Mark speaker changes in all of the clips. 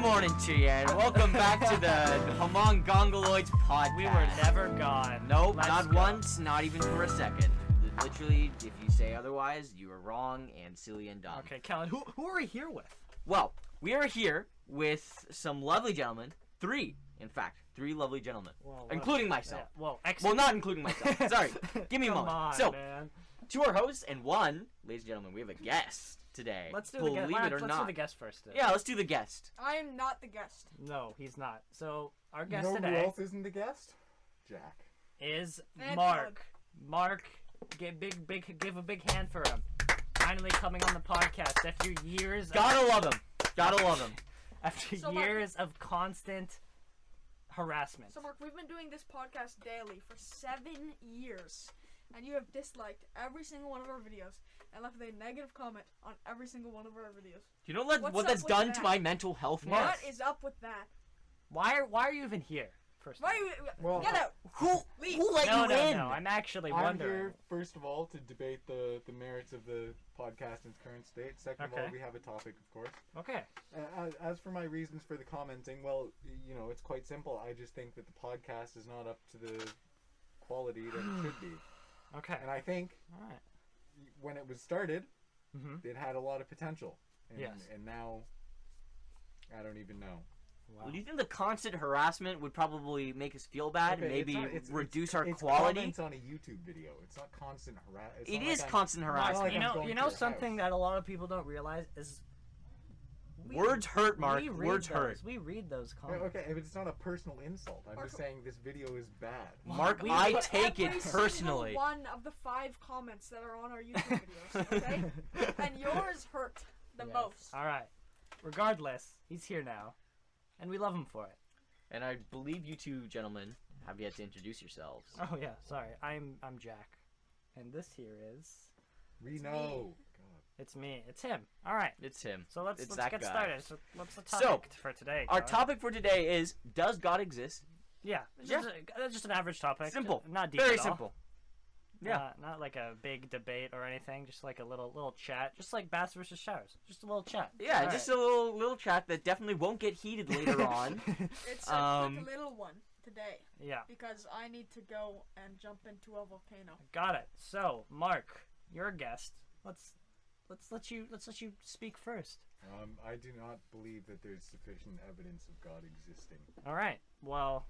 Speaker 1: morning to you, and welcome back to the Homongongoloids podcast.
Speaker 2: We were never gone.
Speaker 1: Nope,
Speaker 2: Let's
Speaker 1: not
Speaker 2: go.
Speaker 1: once, not even for a second. Literally, if you say otherwise, you are wrong and silly and dumb.
Speaker 2: Okay, Kellen, who are we here with?
Speaker 1: Well, we are here with some lovely gentlemen. Three lovely gentlemen.
Speaker 2: Well,
Speaker 1: including myself.
Speaker 2: Yeah, well,
Speaker 1: Well, not including myself. Sorry. Give me a
Speaker 2: Come
Speaker 1: moment.
Speaker 2: on,
Speaker 1: So,
Speaker 2: man.
Speaker 1: to our hosts, and one, ladies and gentlemen, we have a guest today.
Speaker 2: Let's do
Speaker 1: Believe
Speaker 2: the guest.
Speaker 1: it or
Speaker 2: Let's
Speaker 1: not.
Speaker 2: do the guest first. Then.
Speaker 1: Yeah, let's do the guest.
Speaker 3: I am not the guest.
Speaker 2: No, he's not. So our guest
Speaker 4: Who
Speaker 2: today
Speaker 4: else isn't the guest? Jack.
Speaker 2: is
Speaker 3: And
Speaker 2: Mark. Mark, give a big hand for him. Finally coming on the podcast after years.
Speaker 1: Gotta love him. Gotta love him.
Speaker 2: After
Speaker 3: So, Mark-
Speaker 2: years of constant harassment.
Speaker 3: So, Mark, we've been doing this podcast daily for 7 years, and you have disliked every single one of our videos and left a negative comment on every single one of our videos.
Speaker 1: Do you know
Speaker 3: What's
Speaker 1: what
Speaker 3: up
Speaker 1: that's
Speaker 3: with
Speaker 1: done
Speaker 3: that?
Speaker 1: to my mental health, Mark?
Speaker 3: What is up with that?
Speaker 2: Why are you even here? First.
Speaker 3: Why are you...
Speaker 4: Well,
Speaker 3: Get out!
Speaker 1: Who let
Speaker 2: No,
Speaker 1: you
Speaker 2: no,
Speaker 1: in?
Speaker 2: no. I'm actually
Speaker 4: I'm
Speaker 2: wondering.
Speaker 4: here, first of all, to debate the merits of the podcast in its current state. Second of all,
Speaker 2: Okay.
Speaker 4: we have a topic, of course.
Speaker 2: Okay.
Speaker 4: As for my reasons for the commenting, well, you know, it's quite simple. I just think that the podcast is not up to the quality that it should be.
Speaker 2: Okay.
Speaker 4: And I think
Speaker 2: All right.
Speaker 4: when it was started,
Speaker 2: Mm-hmm.
Speaker 4: it had a lot of potential. And,
Speaker 2: Yes.
Speaker 4: And now, I don't even know.
Speaker 2: Wow.
Speaker 1: Do you think the constant harassment would probably make us feel bad and
Speaker 4: Okay,
Speaker 1: maybe
Speaker 4: it's not-
Speaker 1: reduce our
Speaker 4: it's
Speaker 1: quality?
Speaker 4: comments on a YouTube video. It's not constant harassment.
Speaker 1: It is constant
Speaker 4: Mark,
Speaker 1: harassment.
Speaker 4: like
Speaker 2: You
Speaker 4: I'm
Speaker 2: know,
Speaker 4: going
Speaker 2: you
Speaker 4: to
Speaker 2: know
Speaker 4: your
Speaker 2: something
Speaker 4: house.
Speaker 2: that a lot of people don't realize is
Speaker 1: Words hurt, Mark.
Speaker 2: we read
Speaker 1: Words
Speaker 2: those.
Speaker 1: hurt.
Speaker 2: We read those
Speaker 4: Yeah,
Speaker 2: comments.
Speaker 4: okay, but it's not a personal insult. I'm just saying this video is bad.
Speaker 1: Mark,
Speaker 2: We
Speaker 1: I
Speaker 2: put
Speaker 1: take
Speaker 3: Every
Speaker 1: it
Speaker 3: single
Speaker 1: personally.
Speaker 3: one of the 5 comments that are on our YouTube videos, okay? And yours hurt the
Speaker 2: Yes.
Speaker 3: most.
Speaker 2: All right. Regardless, he's here now, and we love him for it.
Speaker 1: And I believe you two gentlemen have yet to introduce yourselves.
Speaker 2: Oh yeah, sorry. I'm Jack, and this here is
Speaker 4: Reno.
Speaker 2: it's me. It's him. All right.
Speaker 1: It's him.
Speaker 2: So let's
Speaker 1: It's that
Speaker 2: get
Speaker 1: guy.
Speaker 2: started. So what's the
Speaker 1: So,
Speaker 2: topic for today?
Speaker 1: Our
Speaker 2: Kyle?
Speaker 1: topic for today is, does God exist?
Speaker 2: Yeah. It's just an average topic.
Speaker 1: Simple.
Speaker 2: Not deep
Speaker 1: Very
Speaker 2: at all.
Speaker 1: simple. Yeah.
Speaker 2: Not like a big debate or anything. Just like a little chat. Just like Bass versus Showers. Just a little chat.
Speaker 1: Yeah,
Speaker 2: All
Speaker 1: just
Speaker 2: right.
Speaker 1: a little chat that definitely won't get heated later on.
Speaker 3: It's a
Speaker 1: Um,
Speaker 3: quick little one today,
Speaker 2: Yeah.
Speaker 3: because I need to go and jump into a volcano.
Speaker 2: Got it. So, Mark, you're a guest. Let's let you speak first.
Speaker 4: I do not believe that there's sufficient evidence of God existing.
Speaker 2: All right. Well,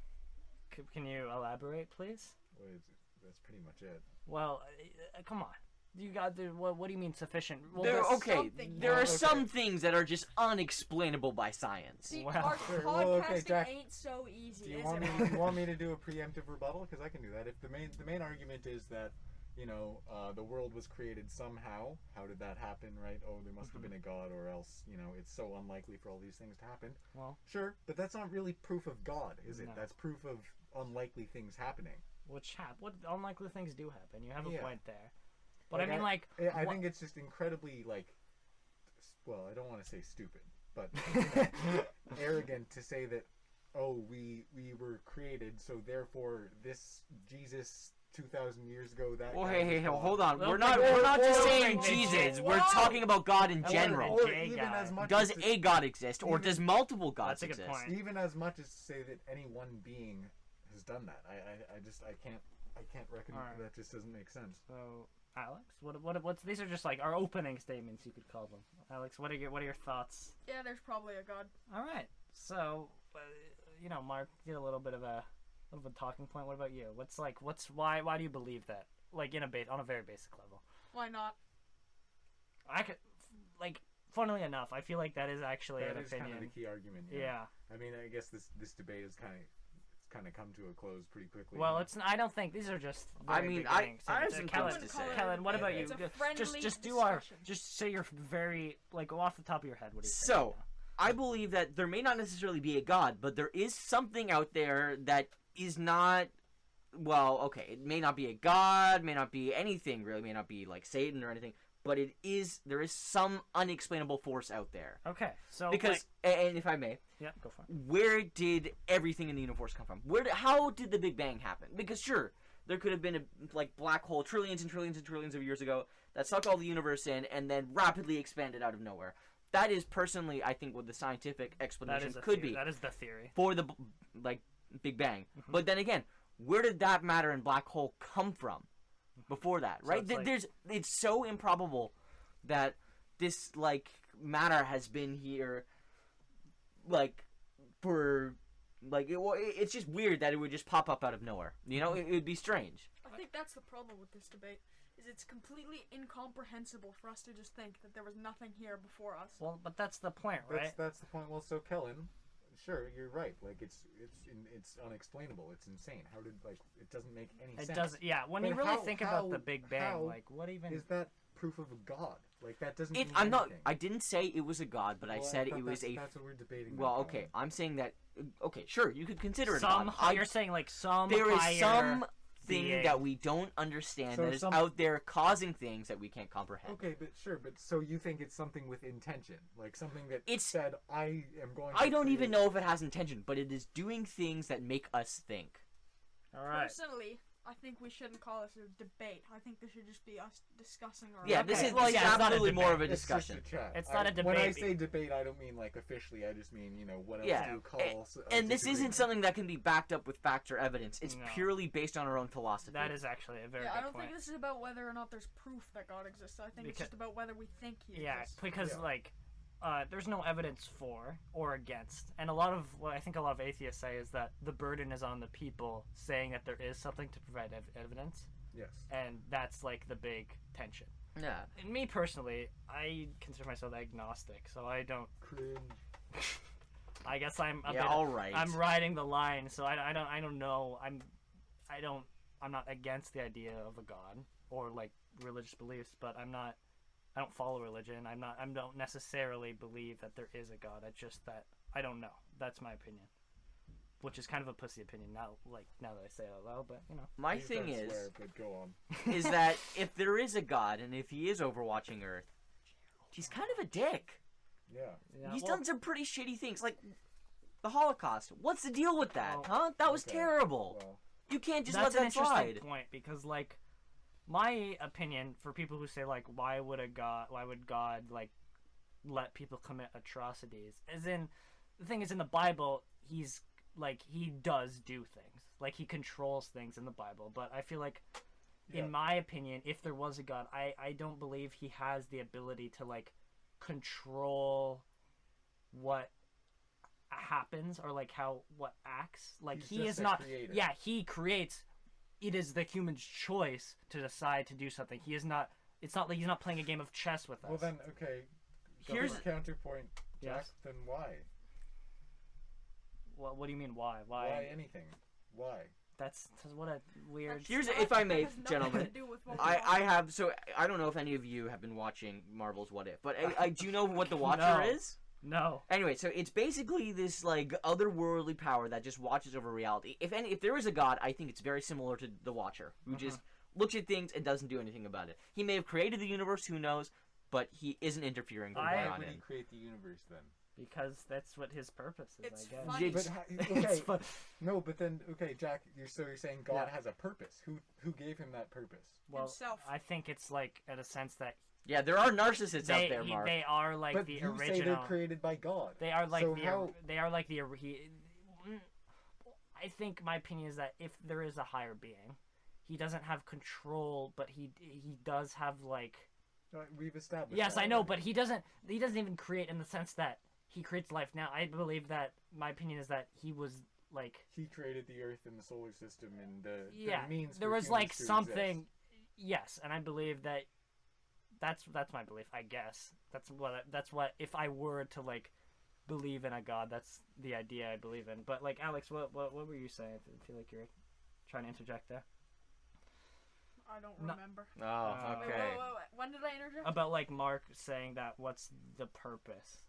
Speaker 2: can you elaborate, please?
Speaker 4: That's pretty much it.
Speaker 2: Well, come on. You got the what do you mean sufficient? Well,
Speaker 1: There,
Speaker 3: there's
Speaker 1: okay,
Speaker 3: something
Speaker 1: there
Speaker 4: here.
Speaker 1: are
Speaker 4: Okay.
Speaker 1: some things that are just unexplainable by science.
Speaker 3: See,
Speaker 2: Wow.
Speaker 3: Mark,
Speaker 4: Sure, well, okay,
Speaker 3: podcasting
Speaker 4: Jack,
Speaker 3: ain't so easy,
Speaker 4: Do you
Speaker 3: is
Speaker 4: want
Speaker 3: it,
Speaker 4: me?
Speaker 3: Mark?
Speaker 4: You want me to do a preemptive rebuttal? Because I can do that. If the main argument is that, you know, the world was created somehow. How did that happen? Right? Oh, there must have been a God, or else, you know, it's so unlikely for all these things to happen.
Speaker 2: Well,
Speaker 4: Sure, but that's not really proof of God, is it?
Speaker 2: No.
Speaker 4: That's proof of unlikely things happening.
Speaker 2: what unlikely things do happen. You have a
Speaker 4: Yeah.
Speaker 2: point there. But I mean,
Speaker 4: I
Speaker 2: what-
Speaker 4: think it's just incredibly, like, well, I don't want to say stupid, but you know, arrogant to say that, oh, we were created, so therefore this Jesus 2,000 years ago that.
Speaker 1: Well,
Speaker 4: guy
Speaker 1: hey,
Speaker 4: was God.
Speaker 1: hold on.
Speaker 2: Well,
Speaker 1: We're not
Speaker 2: or-
Speaker 1: just
Speaker 2: or-
Speaker 1: saying
Speaker 2: or-
Speaker 1: Jesus.
Speaker 3: or-
Speaker 1: We're
Speaker 3: Whoa.
Speaker 1: talking about God in
Speaker 2: Or-
Speaker 1: general.
Speaker 4: Or
Speaker 2: gay
Speaker 4: even
Speaker 2: guy.
Speaker 4: as much
Speaker 1: Does
Speaker 4: as to,
Speaker 1: a God exist, or
Speaker 4: even-
Speaker 1: does multiple gods
Speaker 2: That's a good
Speaker 1: exist?
Speaker 2: point.
Speaker 4: even as much as to say that any one being has done that. I can't reckon
Speaker 2: Alright.
Speaker 4: that just doesn't make sense.
Speaker 2: So, Alex, what's these are just like our opening statements, you could call them. Alex, what are your thoughts?
Speaker 3: Yeah, there's probably a God.
Speaker 2: All right. So, you know, Mark did a little bit of a talking point. What about you? Why do you believe that? Like on a very basic level.
Speaker 3: Why not?
Speaker 2: I could, like, funnily enough, I feel like that is actually
Speaker 4: That
Speaker 2: an
Speaker 4: is kind
Speaker 2: opinion.
Speaker 4: of the key argument.
Speaker 2: Yeah.
Speaker 4: I mean, I guess this debate is kind of come to a close pretty quickly.
Speaker 2: Well, I don't think these are just.
Speaker 1: I
Speaker 2: very
Speaker 1: mean, I
Speaker 2: beginning
Speaker 1: have
Speaker 2: statements.
Speaker 1: some
Speaker 2: Kellen,
Speaker 1: things to say.
Speaker 2: Kellen, what about you?
Speaker 3: It's a friendly
Speaker 2: Just
Speaker 3: discussion.
Speaker 2: just say your very like off the top of your head. What do you think?
Speaker 1: So, I believe that there may not necessarily be a God, but there is something out there that is not. Well, okay, it may not be a God, may not be anything really, may not be like Satan or anything, but there is some unexplainable force out there.
Speaker 2: Okay, so
Speaker 1: Because, and if I may,
Speaker 2: yeah, go for it.
Speaker 1: where did everything in the universe come from? How did the Big Bang happen? Because sure, there could have been a black hole trillions and trillions and trillions of years ago that sucked all the universe in and then rapidly expanded out of nowhere. that is personally, I think, what the scientific
Speaker 2: That
Speaker 1: explanation
Speaker 2: is a
Speaker 1: could
Speaker 2: theory.
Speaker 1: be
Speaker 2: That is the theory.
Speaker 1: for the like Big Bang. But then again, where did that matter and black hole come from before that?
Speaker 2: So
Speaker 1: Right?
Speaker 2: it's like-
Speaker 1: It's so improbable that this like matter has been here like for like it's just weird that it would just pop up out of nowhere. You know, it would be strange.
Speaker 3: I think that's the problem with this debate. Is it's completely incomprehensible for us to just think that there was nothing here before us.
Speaker 2: Well, but that's the point, right?
Speaker 4: That's the point. Well, so Kellen, sure, you're right. Like it's unexplainable. It's insane. How did like it doesn't make any
Speaker 2: It
Speaker 4: sense?
Speaker 2: doesn't. Yeah, when
Speaker 4: But
Speaker 2: you really
Speaker 4: how-
Speaker 2: think
Speaker 4: how-
Speaker 2: about the Big Bang,
Speaker 4: how
Speaker 2: like what even?
Speaker 4: Is that proof of a god? Like that doesn't. mean
Speaker 1: I'm not.
Speaker 4: anything.
Speaker 1: I didn't say it was a god, but I
Speaker 4: Well,
Speaker 1: said
Speaker 4: thought
Speaker 1: it was
Speaker 4: That's what we're debating.
Speaker 1: Well,
Speaker 4: now,
Speaker 1: okay.
Speaker 4: Kellen.
Speaker 1: I'm saying that. Okay, sure. You could consider it a
Speaker 2: some.
Speaker 1: god.
Speaker 2: You're saying like some.
Speaker 1: There is
Speaker 2: higher
Speaker 1: some thing
Speaker 2: being.
Speaker 1: that we don't understand
Speaker 4: So
Speaker 1: that is
Speaker 4: some-
Speaker 1: out there causing things that we can't comprehend.
Speaker 4: Okay, but sure, but so you think it's something with intention, like something that
Speaker 1: It's-
Speaker 4: said, "I am going."
Speaker 1: I
Speaker 4: to
Speaker 1: don't even
Speaker 4: create-"
Speaker 1: know if it has intention, but it is doing things that make us think.
Speaker 2: All right.
Speaker 3: Personally, I think we shouldn't call this a debate. I think this should just be us discussing our.
Speaker 1: Yeah,
Speaker 2: Okay.
Speaker 1: this is
Speaker 2: Well,
Speaker 1: like
Speaker 2: yeah, it's not a
Speaker 1: absolutely more
Speaker 2: debate.
Speaker 1: of a
Speaker 4: It's just
Speaker 1: discussion.
Speaker 4: a chat.
Speaker 2: It's not a
Speaker 4: When I
Speaker 2: debate.
Speaker 4: say debate, I don't mean like officially. I just mean what else
Speaker 1: Yeah,
Speaker 4: do you call?
Speaker 1: And this isn't something that can be backed up with facts or evidence. It's
Speaker 2: No.
Speaker 1: purely based on our own philosophy.
Speaker 2: That is actually a very
Speaker 3: Yeah, I
Speaker 2: good
Speaker 3: don't
Speaker 2: point.
Speaker 3: think this is about whether or not there's proof that God exists. I think it's
Speaker 2: Because-
Speaker 3: just about whether we think He
Speaker 2: Yeah,
Speaker 3: exists.
Speaker 2: because
Speaker 4: Yeah.
Speaker 2: like, there's no evidence for or against, and a lot of what I think a lot of atheists say is that the burden is on the people saying that there is something to provide evidence,
Speaker 4: Yes.
Speaker 2: and that's like the big tension.
Speaker 1: Yeah.
Speaker 2: And me personally, I consider myself agnostic, so I don't.
Speaker 4: Cringe.
Speaker 2: I guess I'm a
Speaker 1: Yeah.
Speaker 2: bit.
Speaker 1: All right.
Speaker 2: I'm riding the line, so I don't know. I'm not against the idea of a god or like religious beliefs, but I don't follow religion. I don't necessarily believe that there is a god. It's just that I don't know. That's my opinion, which is kind of a pussy opinion now. Like now that I say it out loud, but you know.
Speaker 1: My
Speaker 4: Please
Speaker 1: thing
Speaker 4: don't
Speaker 1: is,
Speaker 4: swear, but go on.
Speaker 1: is that if there is a god and if he is overwatching Earth, he's kind of a dick.
Speaker 4: Yeah.
Speaker 2: Yeah,
Speaker 1: He's
Speaker 2: well,
Speaker 1: done some pretty shitty things, like the Holocaust. What's the deal with that,
Speaker 2: Well,
Speaker 1: huh? That was
Speaker 4: Okay,
Speaker 1: terrible.
Speaker 4: Well,
Speaker 1: You can't just
Speaker 2: that's
Speaker 1: let
Speaker 2: an
Speaker 1: that
Speaker 2: interesting
Speaker 1: slide.
Speaker 2: point because like my opinion for people who say like why would God like let people commit atrocities, as in the thing is in the Bible he's like he does do things, like he controls things in the Bible, but I feel like
Speaker 4: Yeah.
Speaker 2: in my opinion if there was a God, I don't believe he has the ability to like control what happens or like what acts, like
Speaker 4: He's
Speaker 2: he
Speaker 4: just
Speaker 2: is
Speaker 4: a
Speaker 2: not
Speaker 4: creator.
Speaker 2: yeah, he creates. It is the human's choice to decide to do something. He is not. It's not like he's not playing a game of chess with us.
Speaker 4: well then, okay.
Speaker 1: Here's-
Speaker 4: counterpoint, Jack.
Speaker 2: Yes.
Speaker 4: Then why?
Speaker 2: What do you mean? Why?
Speaker 4: Why anything? Why?
Speaker 2: That's what a weird.
Speaker 3: That's
Speaker 1: Here's-
Speaker 3: not-
Speaker 1: if I may,
Speaker 3: has nothing
Speaker 1: gentlemen,
Speaker 3: to do with what we
Speaker 1: I
Speaker 3: want.
Speaker 1: have, so I don't know if any of you have been watching Marvel's What If, but I do know what the Watcher
Speaker 2: No.
Speaker 1: is.
Speaker 2: No.
Speaker 1: Anyway, so it's basically this like otherworldly power that just watches over reality. If there is a god, I think it's very similar to the Watcher, who just looks at things and doesn't do anything about it. He may have created the universe, who knows, but he isn't interfering with
Speaker 2: I-
Speaker 1: what's
Speaker 4: Why
Speaker 1: on
Speaker 4: would
Speaker 1: it.
Speaker 4: he create the universe then?
Speaker 2: Because that's what his purpose is.
Speaker 3: It's
Speaker 2: I guess.
Speaker 3: funny.
Speaker 4: But
Speaker 1: It's-
Speaker 2: It's
Speaker 4: okay,
Speaker 2: fun.
Speaker 4: no, but then okay, Jack. You're saying God
Speaker 2: Yeah.
Speaker 4: has a purpose. Who gave him that purpose?
Speaker 2: Well,
Speaker 3: Himself.
Speaker 2: I think it's like in a sense that
Speaker 1: Yeah, there are narcissists out there, Mark.
Speaker 2: they are like
Speaker 4: but
Speaker 2: the
Speaker 4: you
Speaker 2: original.
Speaker 4: say they're created by God.
Speaker 2: They are like
Speaker 4: So
Speaker 2: the.
Speaker 4: how-
Speaker 2: They are like the. I think my opinion is that if there is a higher being, he doesn't have control, but he does have like.
Speaker 4: We've established.
Speaker 2: Yes,
Speaker 4: that
Speaker 2: I know,
Speaker 4: already.
Speaker 2: but he doesn't even create in the sense that he creates life now. I believe that my opinion is that he was like
Speaker 4: he created the Earth and the solar system and the
Speaker 2: yeah,
Speaker 4: means.
Speaker 2: there
Speaker 4: for
Speaker 2: was
Speaker 4: humans
Speaker 2: like
Speaker 4: to
Speaker 2: something.
Speaker 4: exist.
Speaker 2: Yes, and I believe that that's my belief. I guess that's what if I were to like believe in a god, that's the idea I believe in. But like Alex, what were you saying? I feel like you're trying to interject there
Speaker 3: I don't
Speaker 2: No.
Speaker 3: remember.
Speaker 1: Oh,
Speaker 3: Wait,
Speaker 1: okay.
Speaker 3: wait. When did I interject?
Speaker 2: about like Mark saying that what's the purpose?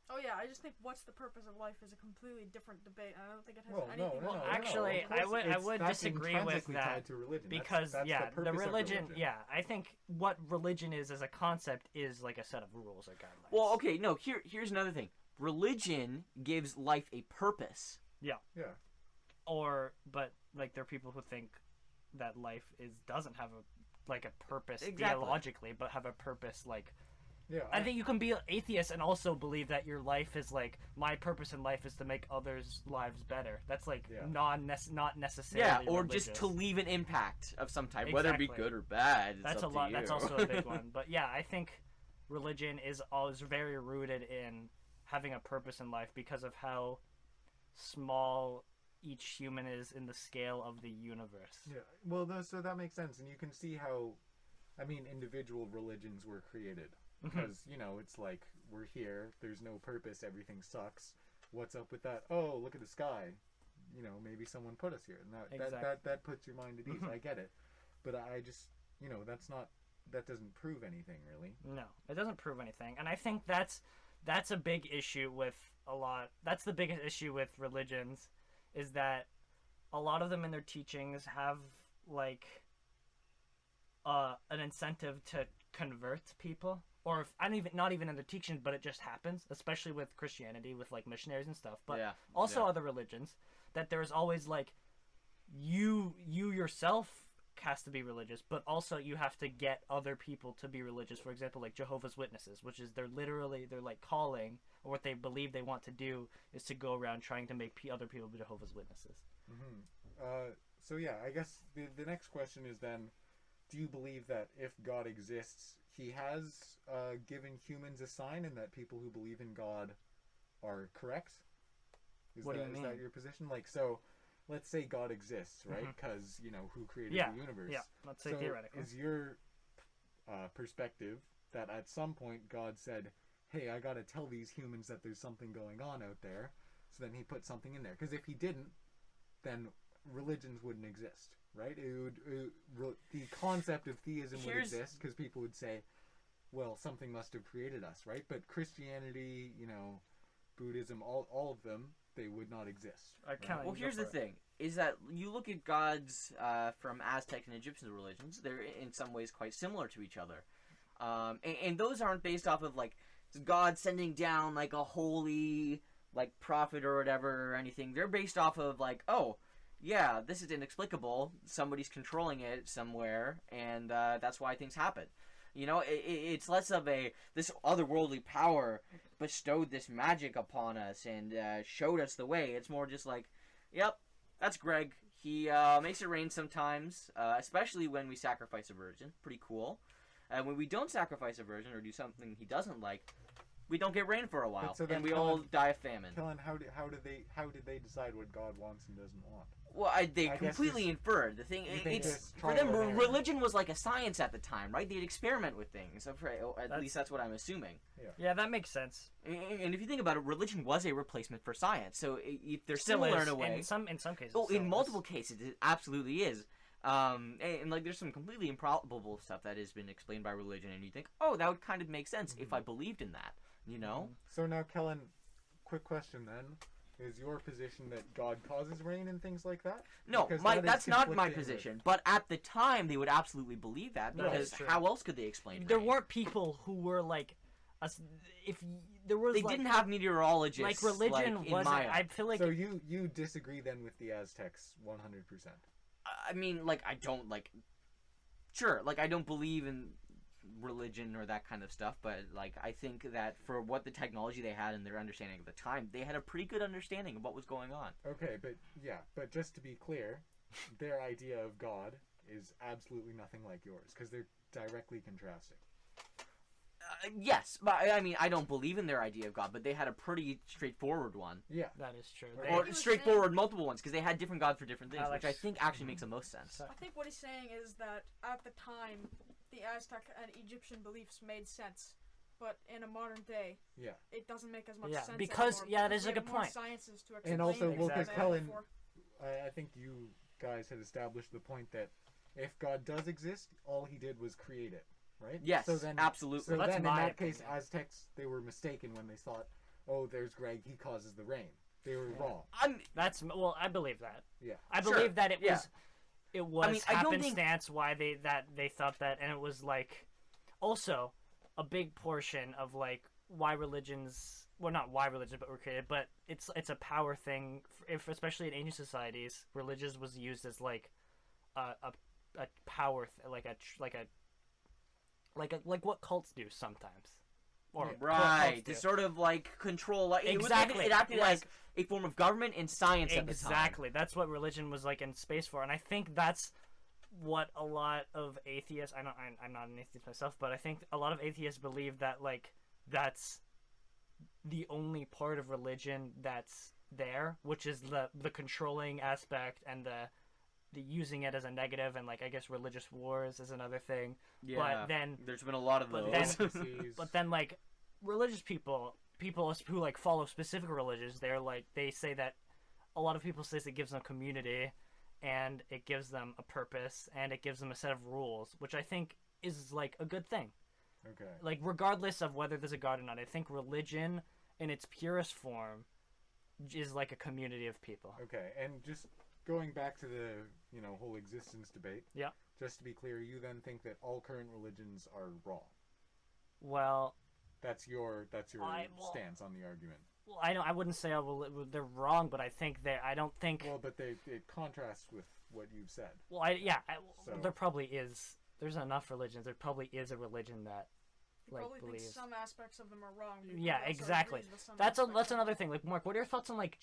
Speaker 3: Oh yeah, I just think what's the purpose of life is a completely different debate. I don't think it has
Speaker 4: Well,
Speaker 3: anything.
Speaker 2: Well,
Speaker 4: no,
Speaker 2: actually,
Speaker 4: of course
Speaker 2: I would
Speaker 4: that's
Speaker 2: disagree with
Speaker 4: intrinsically
Speaker 2: that
Speaker 4: tied to religion.
Speaker 2: Because
Speaker 4: that's
Speaker 2: yeah,
Speaker 4: the, purpose of
Speaker 2: religion. Yeah, I think what religion is as a concept is like a set of rules or guidelines.
Speaker 1: Well, okay, no. Here's another thing. Religion gives life a purpose.
Speaker 4: Yeah.
Speaker 2: But like there are people who think that life doesn't have a purpose
Speaker 1: Exactly.
Speaker 2: theologically, but have a purpose like
Speaker 4: Yeah,
Speaker 2: I think you can be an atheist and also believe that your life is like, my purpose in life is to make others' lives better. That's like
Speaker 4: Yeah.
Speaker 2: not necessarily
Speaker 1: Yeah, or
Speaker 2: religious.
Speaker 1: just to leave an impact of some type, whether it be
Speaker 2: Exactly.
Speaker 1: good or bad. It's
Speaker 2: That's
Speaker 1: up
Speaker 2: a
Speaker 1: to
Speaker 2: lot.
Speaker 1: you.
Speaker 2: That's also a big one. But yeah, I think religion is always very rooted in having a purpose in life because of how small each human is in the scale of the universe.
Speaker 4: Yeah, well, so that makes sense, and you can see how, I mean, individual religions were created because it's like we're here. There's no purpose. Everything sucks. What's up with that? Oh, look at the sky. Maybe someone put us here, and that puts your mind at ease. I get it, but I just that doesn't prove anything really.
Speaker 2: No, it doesn't prove anything, and I think that's a big issue with a lot. That's the biggest issue with religions, is that a lot of them in their teachings have like an incentive to convert people, or if not even in the teaching, but it just happens, especially with Christianity, with like missionaries and stuff, but also other religions, that there's always like you yourself has to be religious, but also you have to get other people to be religious. For example, like Jehovah's Witnesses, which is they're like calling, or what they believe they want to do is to go around trying to make other people be Jehovah's Witnesses.
Speaker 4: So yeah, I guess the next question is then, do you believe that if God exists, he has given humans a sign, and that people who believe in God are correct?
Speaker 2: What do you mean?
Speaker 4: Is that your position? Like, so let's say God exists, right? Because who created the universe?
Speaker 2: Yeah, let's say
Speaker 4: so
Speaker 2: theoretically.
Speaker 4: Is your perspective that at some point God said, hey, I gotta tell these humans that there's something going on out there, so then he put something in there? Because if he didn't, then religions wouldn't exist, right? The concept of theism would exist because people would say, well, something must have created us, right? But Christianity, Buddhism, all of them, they would not exist.
Speaker 1: Well, here's the thing, is that you look at gods from Aztec and Egyptian religions, they're in some ways quite similar to each other. And those aren't based off of, like, God sending down, like, a holy, like, prophet or whatever or anything. They're based off of, like, oh, yeah, this is inexplicable. Somebody's controlling it somewhere, and that's why things happen. It's less of this otherworldly power bestowed this magic upon us and showed us the way. It's more just like, yep, that's Greg. He makes it rain sometimes, especially when we sacrifice a virgin. Pretty cool. And when we don't sacrifice a virgin or do something he doesn't like, we don't get rain for a while,
Speaker 4: so then
Speaker 1: and we all die of famine.
Speaker 4: Kellen, how did they decide what God wants and doesn't want?
Speaker 1: Well, they completely inferred. The thing, it's for them, religion was like a science at the time, right? They'd experiment with things. At least that's what I'm assuming.
Speaker 2: Yeah, that makes sense.
Speaker 1: And if you think about it, religion was a replacement for science. So if they're
Speaker 2: Still
Speaker 1: similar
Speaker 2: is,
Speaker 1: in a way,
Speaker 2: in some cases.
Speaker 1: oh, in multiple cases, it absolutely is. And like, there's some completely improbable stuff that has been explained by religion, and you think, oh, that would kind of make sense if I believed in that.
Speaker 4: So now, Kellen, quick question then. Is your position that God causes rain and things like that?
Speaker 1: No, that's not my position. But at the time, they would absolutely believe that, because how else could they explain it?
Speaker 2: There weren't people who were like,
Speaker 1: they didn't have meteorologists.
Speaker 2: Like, religion wasn't.
Speaker 1: Maya.
Speaker 2: I feel like.
Speaker 4: So you disagree then with the Aztecs 100%?
Speaker 1: I mean, like, I don't Sure, like, I don't believe in religion or that kind of stuff, but like, I think that for what the technology they had and their understanding at the time, they had a pretty good understanding of what was going on.
Speaker 4: Okay, but just to be clear, their idea of God is absolutely nothing like yours, because they're directly contrasting.
Speaker 1: Yes, but I mean, I don't believe in their idea of God, but they had a pretty straightforward one.
Speaker 4: Yeah,
Speaker 2: that is true.
Speaker 1: Or straightforward multiple ones, because they had different gods for different things, which I think actually makes the most sense.
Speaker 3: I think what he's saying is that at the time, the Aztec and Egyptian beliefs made sense, but in a modern day, it doesn't make as much sense
Speaker 2: because
Speaker 3: anymore,
Speaker 2: that is a good point.
Speaker 3: Sciences to explain
Speaker 4: and also, well, because Kellen,
Speaker 3: before.
Speaker 4: I think you guys had established the point that if God does exist, all he did was create it, right?
Speaker 1: Yes,
Speaker 4: so then,
Speaker 1: absolutely.
Speaker 4: So
Speaker 2: that's
Speaker 4: then, in
Speaker 2: my
Speaker 4: that case,
Speaker 2: opinion.
Speaker 4: Aztecs, they were mistaken when they thought, oh, there's Greg, he causes the rain. They were wrong.
Speaker 2: I believe that.
Speaker 4: Yeah.
Speaker 2: I believe that it was. It was
Speaker 1: I mean,
Speaker 2: happenstance why they thought that, and it was like also a big portion of like why religions, well, not why religions but were created, but it's a power thing. If especially in ancient societies, religion was used as like a power like what cults do sometimes. or
Speaker 1: Right,
Speaker 2: cults
Speaker 1: to
Speaker 2: do.
Speaker 1: sort of like control. Like,
Speaker 2: Exactly.
Speaker 1: It acted
Speaker 2: Like-
Speaker 1: as a form of government and science at the time.
Speaker 2: Exactly. That's what religion was like in space for, and I think that's what a lot of atheists. I'm not an atheist myself, but I think a lot of atheists believe that like that's the only part of religion that's there, which is the controlling aspect and the using it as a negative, and like I guess religious wars is another thing.
Speaker 1: Yeah,
Speaker 2: But then
Speaker 1: there's been a lot of
Speaker 2: but
Speaker 1: those.
Speaker 2: then- But then, like, religious people who like follow specific religions, they say that a lot of people say it gives them community, and it gives them a purpose, and it gives them a set of rules, which I think is like a good thing.
Speaker 4: Okay.
Speaker 2: Like, regardless of whether there's a god or not, I think religion in its purest form is like a community of people.
Speaker 4: Okay, and just going back to the whole existence debate.
Speaker 2: Yeah.
Speaker 4: Just to be clear, you then think that all current religions are wrong.
Speaker 2: Well,
Speaker 4: That's your
Speaker 2: well-
Speaker 4: stance on the argument.
Speaker 2: I wouldn't say they're wrong, but I think I don't think.
Speaker 4: Well, but it contrasts with what you've said.
Speaker 2: Well,
Speaker 4: So-
Speaker 2: there probably is. There's enough religions. There probably is a religion that
Speaker 3: You probably think
Speaker 2: believes.
Speaker 3: some aspects of them are wrong. but you
Speaker 2: Yeah,
Speaker 3: probably also
Speaker 2: exactly.
Speaker 3: agrees with some
Speaker 2: That's
Speaker 3: aspects of
Speaker 2: another
Speaker 3: them.
Speaker 2: thing. Like, Mark, what are your thoughts on like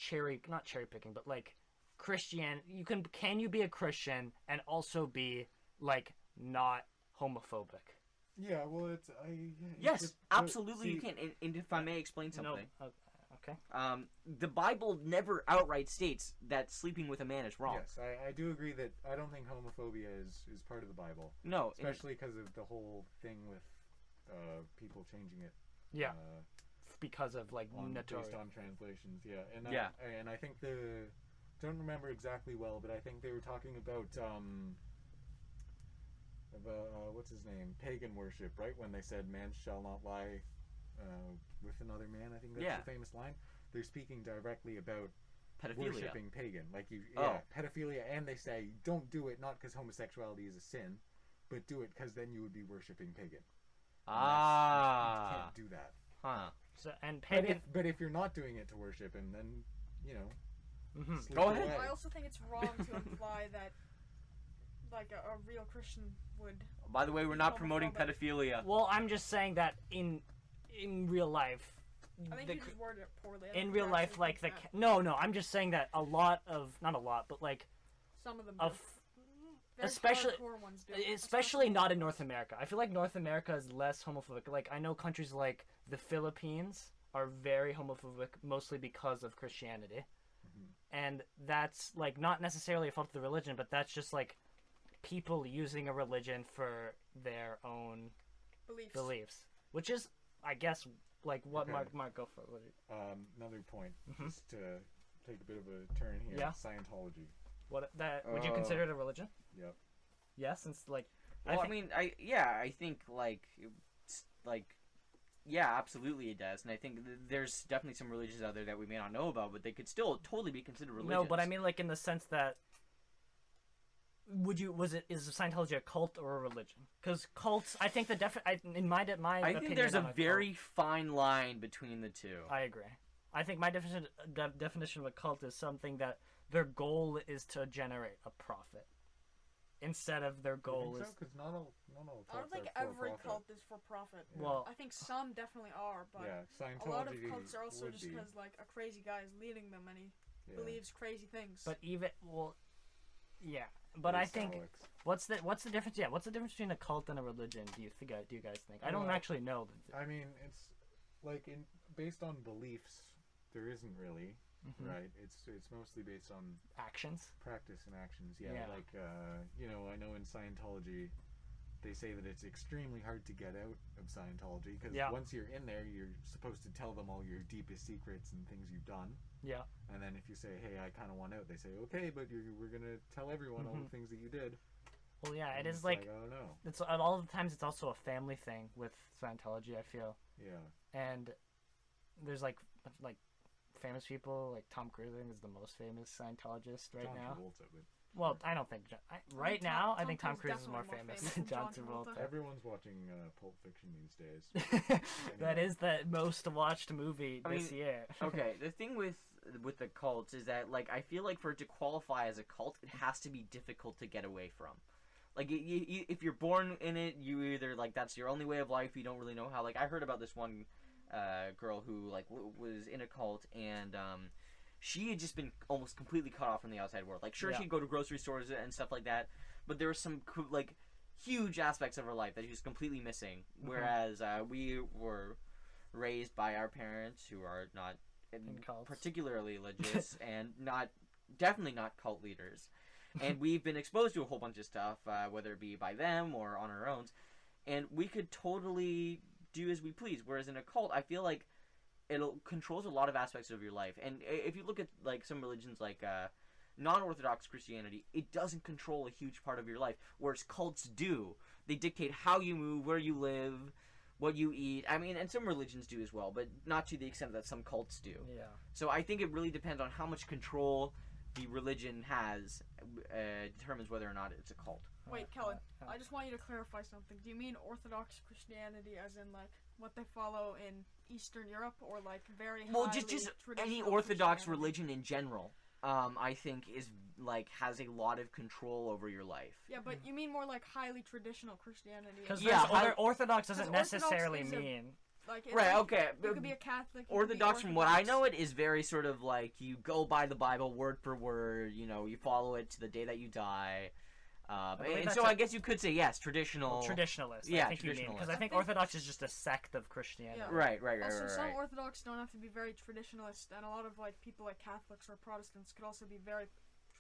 Speaker 2: not cherry picking, but like Christian? Can you be a Christian and also be like not homophobic?
Speaker 4: Yeah, well, it's
Speaker 1: Yes,
Speaker 4: just-
Speaker 1: absolutely,
Speaker 4: see,
Speaker 1: you can. And if I may explain
Speaker 2: No.
Speaker 1: something,
Speaker 2: Okay.
Speaker 1: the Bible never outright states that sleeping with a man is wrong.
Speaker 4: Yes, I do agree that I don't think homophobia is part of the Bible,
Speaker 1: No,
Speaker 4: especially because of the whole thing with people changing it.
Speaker 2: Yeah, because of like
Speaker 4: Based
Speaker 2: notorious.
Speaker 4: on translations, yeah, and
Speaker 1: Yeah.
Speaker 4: I think don't remember exactly well, but I think they were talking about what's his name, pagan worship, right? When they said man shall not lie with another man, I think that's
Speaker 1: Yeah.
Speaker 4: the famous line. They're speaking directly about
Speaker 1: pedophilia.
Speaker 4: worshipping pagan, like
Speaker 1: Oh.
Speaker 4: pedophilia, and they say don't do it not because homosexuality is a sin, but do it because then you would be worshipping pagan. And you can't do that.
Speaker 1: Huh.
Speaker 2: So, and
Speaker 4: But
Speaker 2: pagan.
Speaker 4: if you're not doing it to worship, and then
Speaker 2: Mhm.
Speaker 4: sleep
Speaker 1: Go ahead.
Speaker 4: away.
Speaker 3: I also think it's wrong to imply that like a real Christian would.
Speaker 1: By the way, we're not promoting
Speaker 3: Homophobic.
Speaker 1: pedophilia.
Speaker 2: Well, I'm just saying that in real life.
Speaker 3: I think
Speaker 2: the
Speaker 3: you just worded it poorly. I
Speaker 2: in
Speaker 3: think
Speaker 2: real
Speaker 3: you
Speaker 2: life,
Speaker 3: actually
Speaker 2: like
Speaker 3: think that.
Speaker 2: no, I'm just saying that a lot of not a lot, but like
Speaker 3: Some of them do.
Speaker 2: of
Speaker 3: Very
Speaker 2: especially-
Speaker 3: hardcore ones do.
Speaker 2: especially not in North America. I feel like North America is less homophobic. Like I know countries like the Philippines are very homophobic, mostly because of Christianity, and that's like not necessarily a fault of the religion, but that's just like people using a religion for their own beliefs, which is, I guess, like what
Speaker 4: Okay.
Speaker 2: Mark go for.
Speaker 4: Another point,
Speaker 2: Mhm.
Speaker 4: just to take a bit of a turn here.
Speaker 2: Yeah.
Speaker 4: Scientology.
Speaker 2: What that would you consider it a religion?
Speaker 4: Yep.
Speaker 2: Yes, since like
Speaker 1: Well, I,
Speaker 2: think-
Speaker 1: mean, I think yeah, absolutely it does, and I think there's definitely some religions out there that we may not know about, but they could still totally be considered religions.
Speaker 2: No, but I mean like in the sense that is Scientology a cult or a religion? Because cults, I think in my
Speaker 1: I
Speaker 2: opinion,
Speaker 1: think there's a
Speaker 2: on
Speaker 1: very fine line between the two.
Speaker 2: cult, I agree. I think my definition of a cult is something that their goal is to generate a profit, instead of their goal is.
Speaker 4: Because not all
Speaker 3: I don't
Speaker 4: cults
Speaker 3: think
Speaker 4: are for
Speaker 3: every
Speaker 4: profit.
Speaker 3: cult is for profit.
Speaker 4: Yeah.
Speaker 2: Well,
Speaker 3: I think some definitely are, but
Speaker 4: Yeah, Scientology
Speaker 3: a lot of cults are also
Speaker 4: would
Speaker 3: just
Speaker 4: be.
Speaker 3: because like a crazy guy is leading them and he
Speaker 4: Yeah.
Speaker 3: believes crazy things.
Speaker 2: but yeah. But I think
Speaker 4: Alex.
Speaker 2: what's the difference? Yeah, what's the difference between a cult and a religion? Do you guys think? I don't
Speaker 4: Well,
Speaker 2: actually know.
Speaker 4: I mean, it's like based on beliefs. There isn't really,
Speaker 2: Mhm.
Speaker 4: right? It's mostly based on
Speaker 2: Actions.
Speaker 4: practice and actions. Yeah,
Speaker 2: Yeah.
Speaker 4: like I know in Scientology, they say that it's extremely hard to get out of Scientology because
Speaker 2: Yeah.
Speaker 4: once you're in there, you're supposed to tell them all your deepest secrets and things you've done.
Speaker 2: Yeah.
Speaker 4: And then if you say, "Hey, I kind of want out," they say, "Okay, but we're gonna tell everyone all the things that you did."
Speaker 2: Well, yeah,
Speaker 4: And
Speaker 2: it is
Speaker 4: it's
Speaker 2: like
Speaker 4: I don't know.
Speaker 2: it's all the times it's also a family thing with Scientology. I feel,
Speaker 4: Yeah.
Speaker 2: and there's like famous people like Tom Cruise I think is the most famous Scientologist right
Speaker 4: John
Speaker 2: now.
Speaker 4: Travolta, but
Speaker 2: Well, I don't think right
Speaker 3: Tom-
Speaker 2: now I
Speaker 3: Tom
Speaker 2: think Tom
Speaker 3: Cruise
Speaker 2: Cruise is more
Speaker 3: definitely more
Speaker 2: famous
Speaker 3: famous
Speaker 2: than
Speaker 3: than
Speaker 2: John
Speaker 3: John
Speaker 2: Travolta.
Speaker 4: everyone's watching Pulp Fiction these days.
Speaker 2: That is the most watched movie
Speaker 1: I
Speaker 2: this
Speaker 1: mean,
Speaker 2: year.
Speaker 1: Okay, the thing with the cults is that like I feel like for it to qualify as a cult, it has to be difficult to get away from. Like if you're born in it, you either like that's your only way of life. You don't really know how. Like I heard about this one girl who like was in a cult, and she had just been almost completely cut off from the outside world. Like, sure,
Speaker 2: Yeah.
Speaker 1: she'd go to grocery stores and stuff like that, but there were some like huge aspects of her life that she was completely missing. Whereas we were raised by our parents who are not
Speaker 2: In cults.
Speaker 1: particularly religious and definitely not cult leaders. And we've been exposed to a whole bunch of stuff, whether it be by them or on our own, and we could totally do as we please. Whereas in a cult, I feel like it controls a lot of aspects of your life. And if you look at like some religions like non-Orthodox Christianity, it doesn't control a huge part of your life, whereas cults do. They dictate how you move, where you live, what you eat. I mean, and some religions do as well, but not to the extent that some cults do.
Speaker 2: Yeah.
Speaker 1: So I think it really depends on how much control the religion has, determines whether or not it's a cult.
Speaker 3: Wait, Kellen, I just want you to clarify something. Do you mean Orthodox Christianity as in, like, what they follow in Eastern Europe, or, like, very
Speaker 1: Well,
Speaker 3: highly
Speaker 1: just any
Speaker 3: traditional
Speaker 1: Orthodox
Speaker 3: Christianity?
Speaker 1: religion in general, I think is like has a lot of control over your life.
Speaker 3: Yeah, but you mean more like highly traditional Christianity.
Speaker 2: Because
Speaker 1: Yeah,
Speaker 2: Orthodox doesn't
Speaker 3: 'cause Orthodox
Speaker 2: necessarily
Speaker 3: is a-
Speaker 2: mean.
Speaker 3: Like, it's
Speaker 1: Right,
Speaker 3: like,
Speaker 1: okay.
Speaker 3: You could be a Catholic. You could be
Speaker 1: Orthodox, from what I
Speaker 3: Orthodox.
Speaker 1: know, it is very sort of like you go by the Bible word for word. You know, you follow it to the day that you die.
Speaker 2: believe
Speaker 1: And
Speaker 2: that's
Speaker 1: so
Speaker 2: a-
Speaker 1: I guess you could say yes, traditional.
Speaker 2: Traditionalist.
Speaker 1: Yeah,
Speaker 2: I think you mean because I
Speaker 1: traditionalist.
Speaker 2: think
Speaker 3: I think-
Speaker 2: Orthodox is just a sect of Christianity.
Speaker 3: Yeah.
Speaker 1: Right.
Speaker 3: Also, some
Speaker 1: Right.
Speaker 3: Orthodox don't have to be very traditionalist, and a lot of like people like Catholics or Protestants could also be very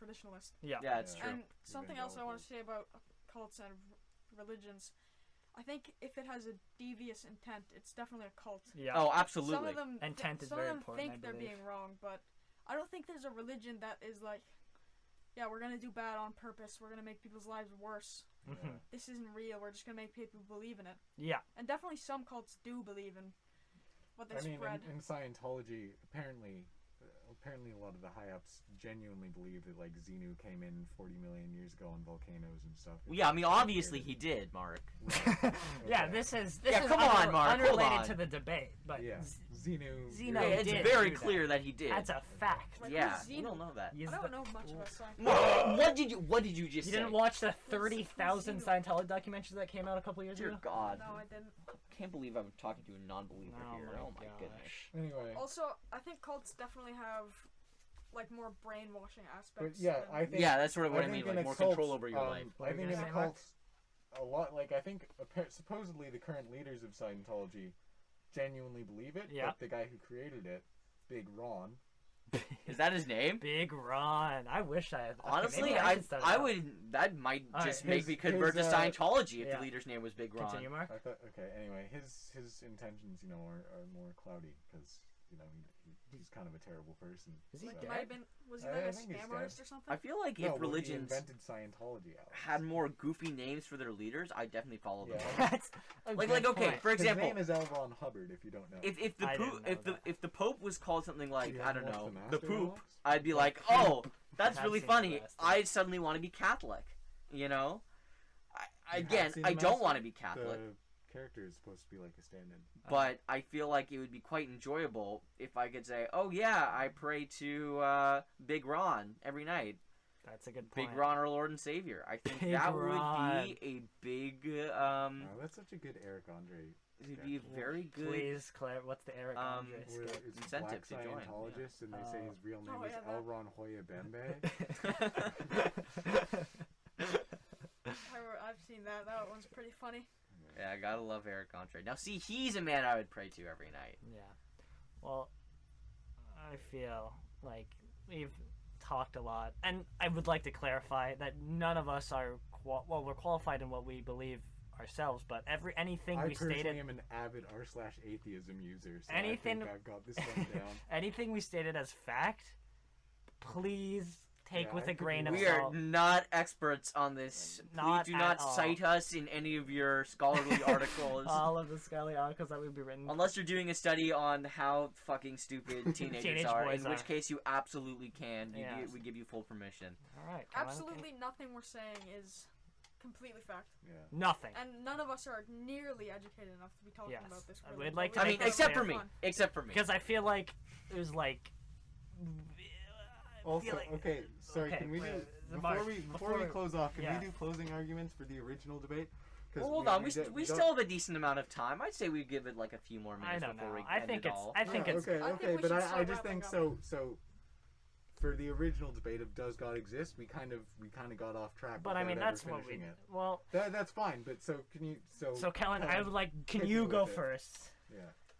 Speaker 3: traditionalist.
Speaker 2: Yeah.
Speaker 1: Yeah, it's
Speaker 4: Yeah.
Speaker 1: true.
Speaker 3: And something else I want to say about cults and religions, I think if it has a devious intent, it's definitely a cult.
Speaker 2: Yeah.
Speaker 1: Oh,
Speaker 3: Some
Speaker 1: absolutely.
Speaker 3: of them,
Speaker 2: Intent is
Speaker 3: some
Speaker 2: very
Speaker 3: of them
Speaker 2: important,
Speaker 3: think
Speaker 2: I
Speaker 3: they're
Speaker 2: believe.
Speaker 3: being wrong, but I don't think there's a religion that is like, yeah, we're gonna do bad on purpose. We're gonna make people's lives worse.
Speaker 2: Mhm.
Speaker 3: This isn't real. We're just gonna make people believe in it.
Speaker 2: Yeah.
Speaker 3: And definitely some cults do believe in what they
Speaker 4: I mean,
Speaker 3: spread.
Speaker 4: in Scientology, apparently a lot of the high-ups genuinely believe that, like, Xenu came in 40 million years ago on volcanoes and stuff.
Speaker 1: Yeah, I mean, obviously he did, Mark.
Speaker 2: Yeah.
Speaker 4: Okay.
Speaker 2: This is
Speaker 1: Yeah, come on, Mark, hold
Speaker 2: unrelated
Speaker 1: on.
Speaker 2: to the debate, but
Speaker 4: Yeah, Xenu.
Speaker 2: Xenu
Speaker 1: Yeah, it's
Speaker 2: did
Speaker 1: very
Speaker 2: do that.
Speaker 1: clear that he did.
Speaker 2: that's a fact.
Speaker 3: Like,
Speaker 1: Yeah,
Speaker 3: who's
Speaker 1: you
Speaker 3: Xenu?
Speaker 1: don't know that.
Speaker 2: He's
Speaker 3: I don't
Speaker 2: the-
Speaker 3: know much about science.
Speaker 1: What did you just
Speaker 2: You
Speaker 1: say?
Speaker 2: didn't watch the
Speaker 3: Who's
Speaker 2: 30,000
Speaker 3: Xenu?
Speaker 2: Scientology documentaries that came out a couple years
Speaker 1: Dear
Speaker 2: ago?
Speaker 1: God.
Speaker 3: No, I didn't.
Speaker 1: Can't believe I'm talking to a non-believer here.
Speaker 2: my
Speaker 1: Oh my
Speaker 2: gosh.
Speaker 1: goodness.
Speaker 4: Anyway,
Speaker 3: Also, I think cults definitely have like more brainwashing aspects.
Speaker 4: but yeah,
Speaker 3: than-
Speaker 4: I think.
Speaker 1: Yeah, that's sort of what I
Speaker 4: think
Speaker 1: mean,
Speaker 4: in
Speaker 1: like
Speaker 4: a
Speaker 1: more
Speaker 4: cult,
Speaker 1: control over your life.
Speaker 2: What
Speaker 4: I
Speaker 2: were you
Speaker 4: think in
Speaker 2: gonna
Speaker 4: a
Speaker 2: say, Mark?
Speaker 4: cult, a lot. Like, I think supposedly the current leaders of Scientology genuinely believe it.
Speaker 2: Yeah.
Speaker 4: But the guy who created it, Big Ron.
Speaker 1: Is that his name?
Speaker 2: Big Ron. I wish I had. okay,
Speaker 1: Honestly,
Speaker 2: maybe
Speaker 1: I
Speaker 2: should start
Speaker 1: I
Speaker 2: that.
Speaker 1: would that might
Speaker 2: All
Speaker 1: just
Speaker 2: right,
Speaker 1: make
Speaker 4: his-
Speaker 1: me convert
Speaker 4: his,
Speaker 1: to Scientology if
Speaker 2: yeah.
Speaker 1: the leader's name was Big Ron.
Speaker 2: Continue, Mark.
Speaker 4: I thought. Okay. Anyway, his intentions, are more cloudy because he's kind of a terrible person.
Speaker 2: Is he
Speaker 3: Like,
Speaker 2: dead?
Speaker 3: might have been, was he
Speaker 4: I
Speaker 3: like a
Speaker 4: think he's
Speaker 3: spam
Speaker 4: dead.
Speaker 3: artist or something?
Speaker 1: I feel like
Speaker 4: No,
Speaker 1: if
Speaker 4: well, he
Speaker 1: religions
Speaker 4: invented Scientology, Alex.
Speaker 1: had more goofy names for their leaders, I'd definitely follow them.
Speaker 4: Yeah.
Speaker 2: That's a
Speaker 1: Like
Speaker 2: good
Speaker 1: okay,
Speaker 2: point.
Speaker 1: for
Speaker 4: His
Speaker 1: example,
Speaker 4: name is L. Ron Hubbard. If you don't know.
Speaker 1: if the
Speaker 2: I
Speaker 1: poop
Speaker 2: didn't know that.
Speaker 1: if the Pope was called something like
Speaker 4: You
Speaker 1: I
Speaker 4: haven't
Speaker 1: don't
Speaker 4: watched
Speaker 1: know
Speaker 4: The
Speaker 1: the
Speaker 4: Master,
Speaker 1: poop,
Speaker 4: Alex?
Speaker 1: I'd be like, oh, that's
Speaker 2: I've
Speaker 1: really
Speaker 2: seen The
Speaker 1: funny.
Speaker 2: Master.
Speaker 1: I suddenly want to be Catholic. You know,
Speaker 4: You have
Speaker 1: again,
Speaker 4: seen
Speaker 1: I
Speaker 4: The
Speaker 1: don't
Speaker 4: Master?
Speaker 1: want to be Catholic.
Speaker 4: The character is supposed to be like a stand-in.
Speaker 1: But I feel like it would be quite enjoyable if I could say, "Oh yeah, I pray to Big Ron every night.
Speaker 2: That's a good point.
Speaker 1: Big Ron, our Lord and Savior." I think
Speaker 2: Big
Speaker 1: that
Speaker 2: Ron.
Speaker 1: would be a big,
Speaker 4: Wow, that's such a good Eric Andre.
Speaker 1: it'd be a very good.
Speaker 2: Please, Claire. What's the Eric Andre
Speaker 4: Where
Speaker 2: skit?
Speaker 4: it's
Speaker 1: Incentive
Speaker 4: black
Speaker 1: to join,
Speaker 4: Scientologist, and they say his real name
Speaker 3: Oh,
Speaker 4: is
Speaker 3: yeah, that-
Speaker 4: L. Ron Hoya Bembe.
Speaker 3: I've seen that. That one's pretty funny.
Speaker 1: Yeah, I gotta love Eric Andre. Now, see, he's a man I would pray to every night.
Speaker 2: Yeah. Well, I feel like we've talked a lot, and I would like to clarify that none of us are we're qualified in what we believe ourselves, but anything
Speaker 4: I
Speaker 2: we
Speaker 4: personally
Speaker 2: stated,
Speaker 4: am an avid r/atheism user, so
Speaker 2: Anything-
Speaker 4: I think I've got this one down.
Speaker 2: anything we stated as fact, please take
Speaker 4: Yeah,
Speaker 2: with
Speaker 4: I
Speaker 2: a
Speaker 4: think
Speaker 2: grain of
Speaker 1: We are
Speaker 2: salt.
Speaker 1: not experts on this.
Speaker 2: Not
Speaker 1: Please do
Speaker 2: at
Speaker 1: not
Speaker 2: all.
Speaker 1: cite us in any of your scholarly articles.
Speaker 2: All of the Scully articles that would be written.
Speaker 1: Unless you're doing a study on how fucking stupid teenagers
Speaker 2: Teenage
Speaker 1: are,
Speaker 2: boys
Speaker 1: in which
Speaker 2: are.
Speaker 1: case you absolutely can.
Speaker 2: Yes.
Speaker 1: We give you full permission.
Speaker 2: All right. come on,
Speaker 3: Absolutely nothing we're saying is completely fact.
Speaker 4: Yeah.
Speaker 2: nothing.
Speaker 3: And none of us are nearly educated enough to be talking
Speaker 2: Yes.
Speaker 3: about this.
Speaker 2: I
Speaker 3: Really,
Speaker 2: would
Speaker 3: but
Speaker 2: like
Speaker 3: we
Speaker 2: to
Speaker 1: I
Speaker 3: think
Speaker 1: mean,
Speaker 2: make
Speaker 3: it's
Speaker 1: except
Speaker 3: really
Speaker 1: for me.
Speaker 3: fun.
Speaker 1: Except for me.
Speaker 2: Because I feel like it was like. I
Speaker 4: Also,
Speaker 2: feel like-
Speaker 4: okay, sorry,
Speaker 2: Okay,
Speaker 4: can we do
Speaker 2: wait,
Speaker 4: before
Speaker 2: Mark,
Speaker 4: we
Speaker 2: before-
Speaker 4: close off? Can
Speaker 2: yeah.
Speaker 4: we do closing arguments for the original debate? 'Cause
Speaker 1: Well, hold on. We still have a decent amount of time. I'd say we give it like a few more minutes
Speaker 2: I don't
Speaker 1: before
Speaker 2: know.
Speaker 1: we
Speaker 2: I
Speaker 1: end
Speaker 2: think
Speaker 1: it
Speaker 2: it's.
Speaker 1: all.
Speaker 2: I think
Speaker 4: Yeah,
Speaker 2: it's.
Speaker 4: okay,
Speaker 3: I think
Speaker 4: okay,
Speaker 3: we
Speaker 4: but
Speaker 3: should
Speaker 4: I
Speaker 3: start
Speaker 4: just think
Speaker 3: wrapping
Speaker 4: so. For the original debate of does God exist, we kind of got off track.
Speaker 2: But I mean,
Speaker 4: without
Speaker 2: that's
Speaker 4: ever
Speaker 2: what we.
Speaker 4: finishing it.
Speaker 2: Well,
Speaker 4: That's fine. But so can you?
Speaker 2: so Kellen, I
Speaker 4: Kellen,
Speaker 2: would like. Can
Speaker 4: hit
Speaker 2: you
Speaker 4: me
Speaker 2: go
Speaker 4: with it.
Speaker 2: first,
Speaker 4: Yeah.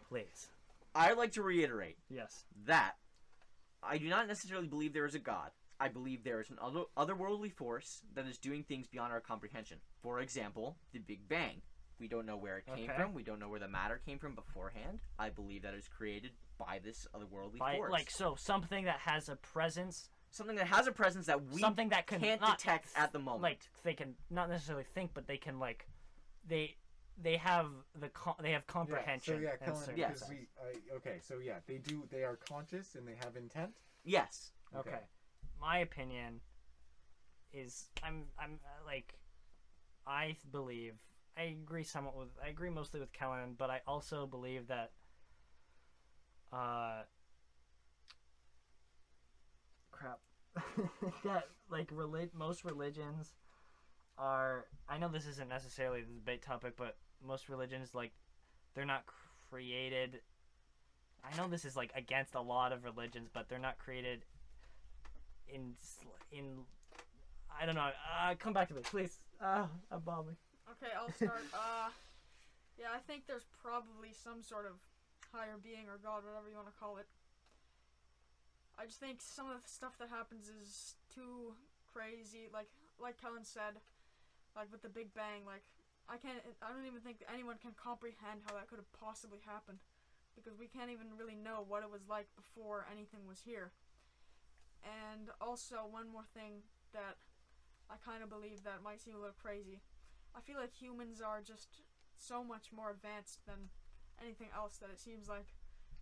Speaker 2: please?
Speaker 1: I'd like to reiterate
Speaker 2: Yes.
Speaker 1: that I do not necessarily believe there is a God. I believe there is an otherworldly force that is doing things beyond our comprehension. For example, the Big Bang. We don't know where it came
Speaker 2: Okay.
Speaker 1: from. We don't know where the matter came from beforehand. I believe that it was created by this otherworldly
Speaker 2: By,
Speaker 1: force.
Speaker 2: like, so something that has a presence,
Speaker 1: something that has a presence that we
Speaker 2: something that can
Speaker 1: can't
Speaker 2: not
Speaker 1: detect at the moment.
Speaker 2: like they can not necessarily think, but they can like they have they have comprehension.
Speaker 4: Yeah, so
Speaker 2: in
Speaker 4: Kellen,
Speaker 2: certain
Speaker 1: Yeah.
Speaker 4: because
Speaker 2: sense.
Speaker 4: okay, so yeah, they are conscious and they have intent.
Speaker 1: Yes.
Speaker 2: Okay. My opinion is I'm like I believe I agree mostly with Kellen, but I also believe that crap that like most religions are, I know this isn't necessarily the debate topic, but most religions, like, they're not created, I know this is like against a lot of religions, but they're not created in I don't know. Come back to me, please. I'm bombing.
Speaker 3: Okay, I'll start. Yeah, I think there's probably some sort of higher being or God, whatever you want to call it. I just think some of the stuff that happens is too crazy. Like Kellen said, like with the Big Bang. Like I don't even think that anyone can comprehend how that could have possibly happened, because we can't even really know what it was like before anything was here. And also, one more thing that I kind of believe that might seem a little crazy. I feel like humans are just so much more advanced than anything else that it seems like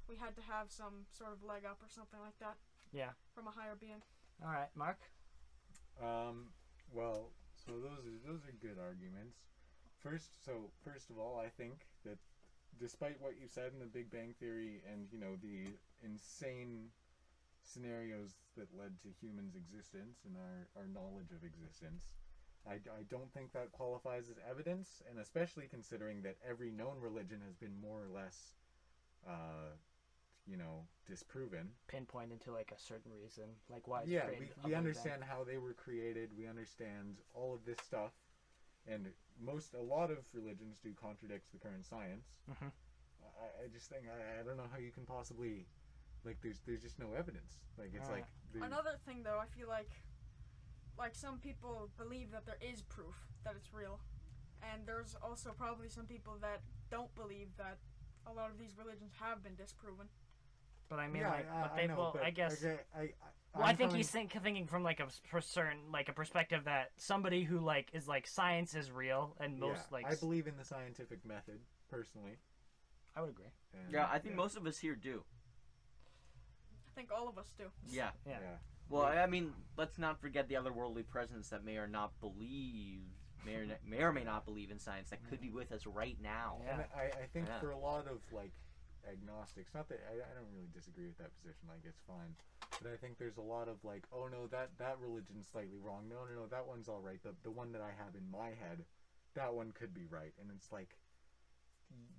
Speaker 3: we had to have some sort of leg up or something like that.
Speaker 2: Yeah.
Speaker 3: From a higher being.
Speaker 2: All right, Mark.
Speaker 4: Well, so those are good arguments. First of all, I think that despite what you said in the Big Bang Theory and the insane scenarios that led to humans' existence and our knowledge of existence, I don't think that qualifies as evidence, and especially considering that every known religion has been more or less, disproven.
Speaker 2: Pinpoint into like a certain reason, like why.
Speaker 4: Yeah, we understand how they were created. We understand all of this stuff, and a lot of religions do contradict the current science.
Speaker 2: Mm-hmm.
Speaker 4: I just think I don't know how you can possibly, like, there's just no evidence. Like it's
Speaker 2: Alright.
Speaker 4: like
Speaker 3: Another thing, though, I feel like some people believe that there is proof that it's real, and there's also probably some people that don't believe that a lot of these religions have been disproven.
Speaker 2: But I mean,
Speaker 4: yeah,
Speaker 2: like, but
Speaker 4: I
Speaker 2: they
Speaker 4: know,
Speaker 2: will.
Speaker 4: but
Speaker 2: I guess.
Speaker 4: okay,
Speaker 2: Well, I think
Speaker 4: coming-
Speaker 2: he's thinking from like a certain, like a perspective that somebody who like is like science is real, and most
Speaker 4: yeah,
Speaker 2: like
Speaker 4: I believe in the scientific method personally.
Speaker 2: I would agree.
Speaker 4: And,
Speaker 1: Yeah, I think most of us here do.
Speaker 3: I think all of us do.
Speaker 1: Yeah.
Speaker 2: Yeah.
Speaker 1: Well, I mean, let's not forget the otherworldly presence that may or not believe, may or may not believe in science, that could be with us right now.
Speaker 2: Yeah.
Speaker 4: And I think
Speaker 1: Yeah.
Speaker 4: for a lot of like agnostics, not that I don't really disagree with that position, like it's fine, but I think there's a lot of like, oh no, that religion's slightly wrong. No, that one's all right. The one that I have in my head, that one could be right, and it's like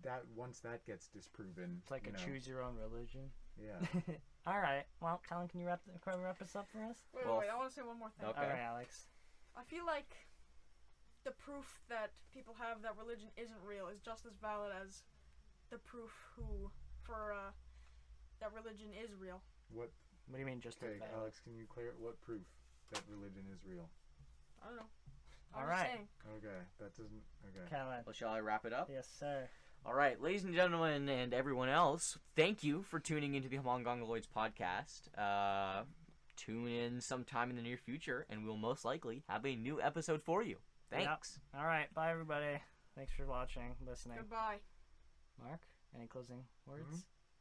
Speaker 4: that once that gets disproven,
Speaker 2: It's like a choose your own religion.
Speaker 4: Yeah.
Speaker 2: All right. Well, Colin, can you wrap this up for us?
Speaker 3: Wait,
Speaker 1: Well,
Speaker 3: I want to say one more thing.
Speaker 1: Okay.
Speaker 2: All right, Alex.
Speaker 3: I feel like the proof that people have that religion isn't real is just as valid as the proof for that religion is real.
Speaker 4: What?
Speaker 2: What do you mean, just
Speaker 4: Okay,
Speaker 2: as valid?
Speaker 4: Alex, can you clear what proof that religion is real?
Speaker 3: I don't know.
Speaker 2: All
Speaker 3: I'm
Speaker 2: right.
Speaker 3: just saying.
Speaker 4: Okay, that doesn't. Okay.
Speaker 2: Colin.
Speaker 1: Well, shall I wrap it up?
Speaker 2: Yes, sir.
Speaker 1: All right, ladies and gentlemen, and everyone else, thank you for tuning into the Homongongoloids podcast. Tune in sometime in the near future, and we'll most likely have a new episode for you. Thanks.
Speaker 2: All right. Bye, everybody. Thanks for watching, listening.
Speaker 3: Goodbye.
Speaker 2: Mark, any closing words?
Speaker 4: Mhm.